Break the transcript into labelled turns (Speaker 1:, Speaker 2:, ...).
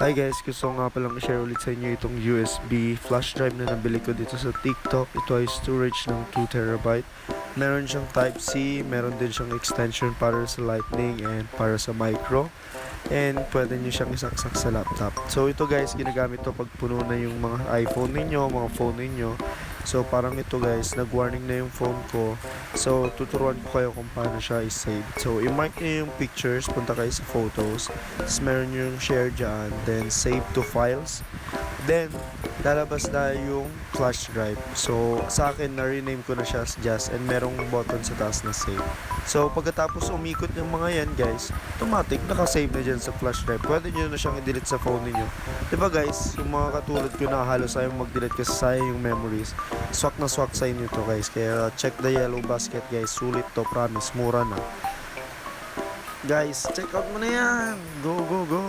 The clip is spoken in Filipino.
Speaker 1: Hi guys, gusto ko nga palang i-share ulit sa inyo itong USB flash drive na nabili ko dito sa TikTok. Ito ay storage ng 2TB. Meron siyang Type-C, meron din siyang extension para sa Lightning and para sa micro. And pwede nyo siyang isaksak sa laptop. So ito guys, ginagamit to pag puno na yung mga iPhone ninyo, mga phone ninyo. So parang ito guys, nag-warning na yung phone ko. So tuturuan ko kayo kung paano siya i-save. So i-mark nyo yung pictures, punta kayo sa photos. Tapos meron nyo yung share dyan. Then save to files. Then lalabas na yung flash drive. So sa akin, na-rename ko na siya as Just and merong button sa taas na save. So pagkatapos umikot yung mga yan guys, automatic nakasave na dyan sa flash drive. Pwede nyo na siyang i-delete sa phone niyo. Diba guys, yung mga katulad ko na halos ayaw mag-delete kasi sayang yung memories. Swak na swak sa inyo to guys. Kaya check the yellow basket guys. Sulit to, promise. Mura na. Guys, check out mo na yan. Go, go, go.